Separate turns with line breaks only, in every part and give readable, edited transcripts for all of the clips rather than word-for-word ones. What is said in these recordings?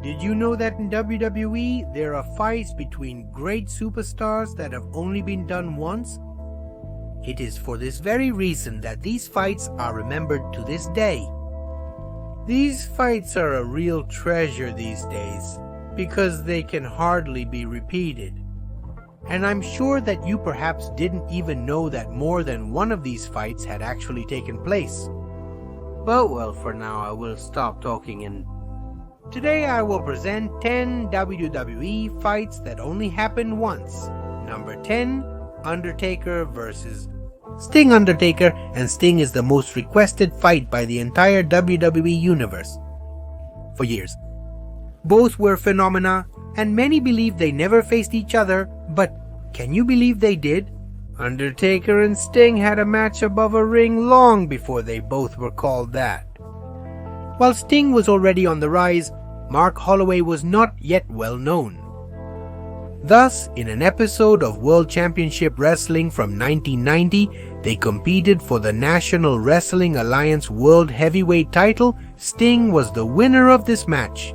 Did you know that in WWE there are fights between great superstars that have only been done once? It is for this very reason that these fights are remembered to this day. These fights are a real treasure these days because they can hardly be repeated. And I'm sure that you perhaps didn't even know that more than one of these fights had actually taken place. But well, for now I will stop talking and today I will present 10 WWE fights that only happened once. Number 10, Undertaker vs. Sting. Undertaker and Sting is the most requested fight by the entire WWE universe for years. Both were phenomena and many believe they never faced each other, but can you believe they did? Undertaker and Sting had a match above a ring long before they both were called that. While Sting was already on the rise, Mark Holloway was not yet well known. Thus, in an episode of World Championship Wrestling from 1990, they competed for the National Wrestling Alliance World Heavyweight title. Sting was the winner of this match.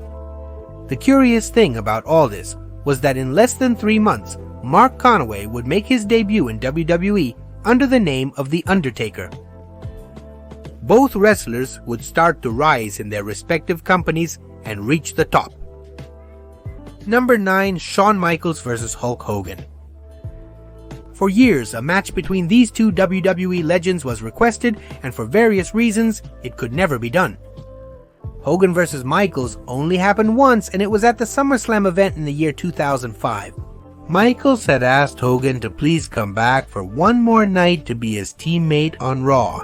The curious thing about all this was that in less than 3 months, Mark Conway would make his debut in WWE under the name of The Undertaker. Both wrestlers would start to rise in their respective companies and reach the top. Number 9, Shawn Michaels vs. Hulk Hogan. For years, a match between these two WWE legends was requested, and for various reasons, it could never be done. Hogan vs. Michaels only happened once, and it was at the SummerSlam event in the year 2005. Michaels had asked Hogan to please come back for one more night to be his teammate on Raw.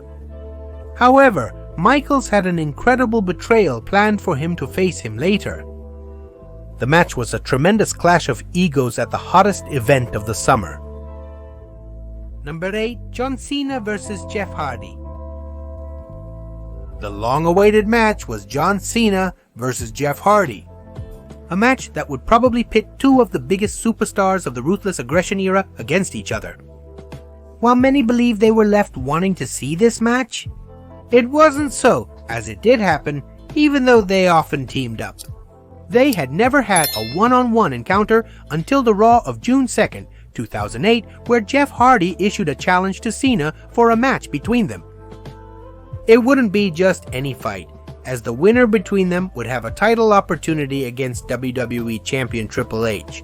However, Michaels had an incredible betrayal planned for him to face him later. The match was a tremendous clash of egos at the hottest event of the summer. Number 8, John Cena vs. Jeff Hardy. The long-awaited match was John Cena vs. Jeff Hardy. A match that would probably pit two of the biggest superstars of the Ruthless Aggression era against each other. While many believe they were left wanting to see this match, it wasn't so, as it did happen, even though they often teamed up. They had never had a one-on-one encounter until the Raw of June 2nd, 2008, where Jeff Hardy issued a challenge to Cena for a match between them. It wouldn't be just any fight, as the winner between them would have a title opportunity against WWE Champion Triple H.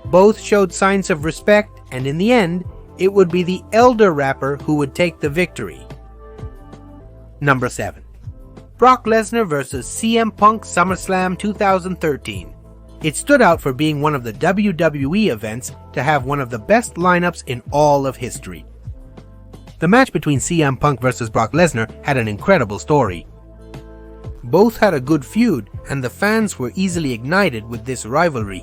Both showed signs of respect, and in the end, it would be the elder rapper who would take the victory. Number 7. Brock Lesnar vs. CM Punk SummerSlam 2013. It stood out for being one of the WWE events to have one of the best lineups in all of history. The match between CM Punk vs. Brock Lesnar had an incredible story. Both had a good feud, and the fans were easily ignited with this rivalry.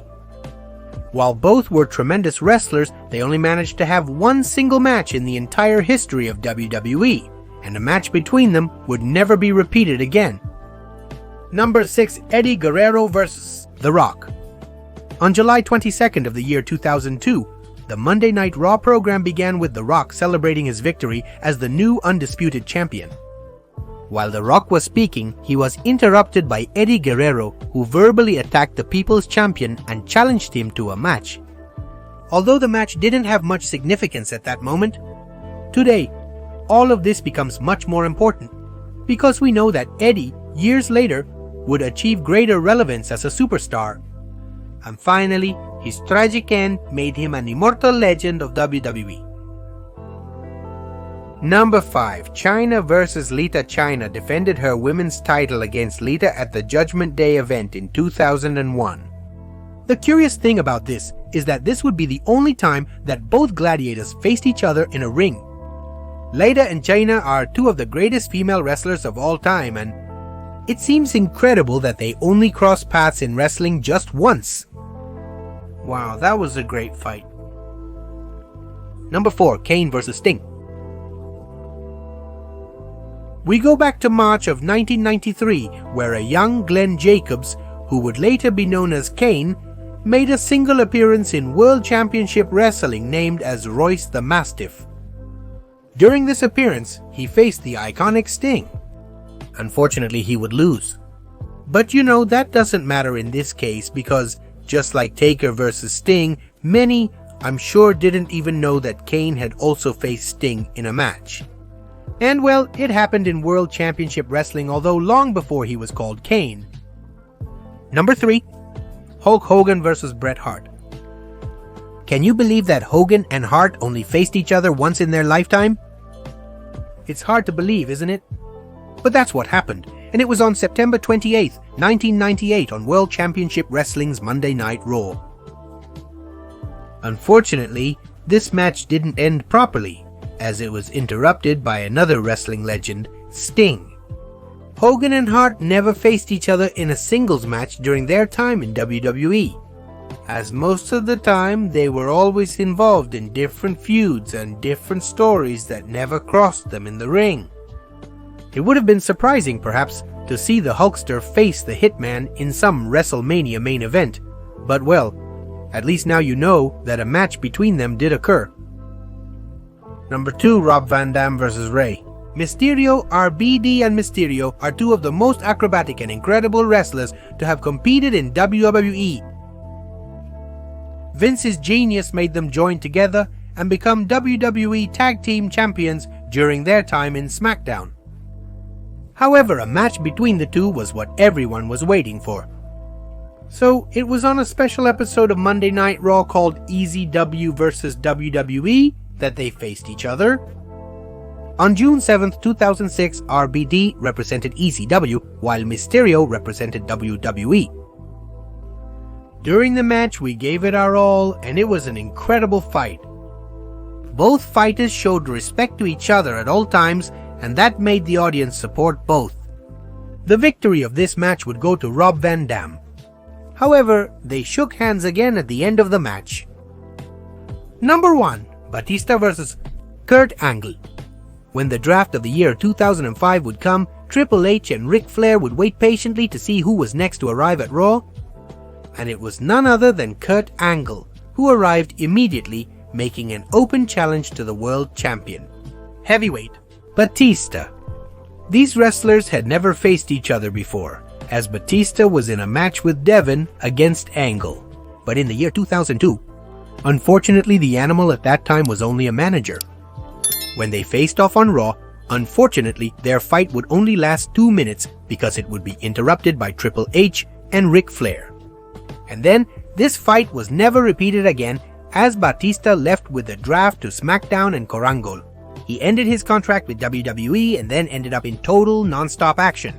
While both were tremendous wrestlers, they only managed to have one single match in the entire history of WWE, and a match between them would never be repeated again. Number 6, Eddie Guerrero vs. The Rock. On July 22nd of the year 2002, the Monday Night Raw program began with The Rock celebrating his victory as the new undisputed champion. While The Rock was speaking, he was interrupted by Eddie Guerrero, who verbally attacked the People's Champion and challenged him to a match. Although the match didn't have much significance at that moment, today, all of this becomes much more important, because we know that Eddie, years later, would achieve greater relevance as a superstar. And finally, his tragic end made him an immortal legend of WWE. Number 5, Chyna vs. Lita. Chyna defended her women's title against Lita at the Judgment Day event in 2001. The curious thing about this is that this would be the only time that both gladiators faced each other in a ring. Lita and Chyna are two of the greatest female wrestlers of all time, and it seems incredible that they only crossed paths in wrestling just once. Wow, that was a great fight. Number 4, Kane vs. Sting. We go back to March of 1993, where a young Glenn Jacobs, who would later be known as Kane, made a single appearance in World Championship Wrestling named as Royce the Mastiff. During this appearance, he faced the iconic Sting. Unfortunately, he would lose. But you know, that doesn't matter in this case because, just like Taker versus Sting, many, I'm sure, didn't even know that Kane had also faced Sting in a match. And well, it happened in World Championship Wrestling, although long before he was called Kane. Number 3. Hulk Hogan versus Bret Hart. Can you believe that Hogan and Hart only faced each other once in their lifetime? It's hard to believe, isn't it? But that's what happened, and it was on September 28, 1998 on World Championship Wrestling's Monday Night Raw. Unfortunately, this match didn't end properly, as it was interrupted by another wrestling legend, Sting. Hogan and Hart never faced each other in a singles match during their time in WWE, as most of the time they were always involved in different feuds and different stories that never crossed them in the ring. It would have been surprising, perhaps, to see the Hulkster face the Hitman in some WrestleMania main event, but well, at least now you know that a match between them did occur. Number 2. Rob Van Dam vs. Ray. Mysterio, RBD, and Mysterio are two of the most acrobatic and incredible wrestlers to have competed in WWE. Vince's genius made them join together and become WWE Tag Team Champions during their time in SmackDown. However, a match between the two was what everyone was waiting for. So, it was on a special episode of Monday Night Raw called EZW vs. WWE that they faced each other. On June 7, 2006, RBD represented ECW, while Mysterio represented WWE. During the match, we gave it our all, and it was an incredible fight. Both fighters showed respect to each other at all times, and that made the audience support both. The victory of this match would go to Rob Van Dam. However, they shook hands again at the end of the match. Number 1. Batista vs. Kurt Angle. When the draft of the year 2005 would come, Triple H and Ric Flair would wait patiently to see who was next to arrive at Raw, and it was none other than Kurt Angle, who arrived immediately, making an open challenge to the world champion, heavyweight Batista. These wrestlers had never faced each other before, as Batista was in a match with Devon against Angle. But in the year 2002, unfortunately the Animal at that time was only a manager. When they faced off on Raw, unfortunately their fight would only last 2 minutes because it would be interrupted by Triple H and Ric Flair. And then, this fight was never repeated again as Batista left with the draft to SmackDown and Korangol. He ended his contract with WWE and then ended up in total non-stop action.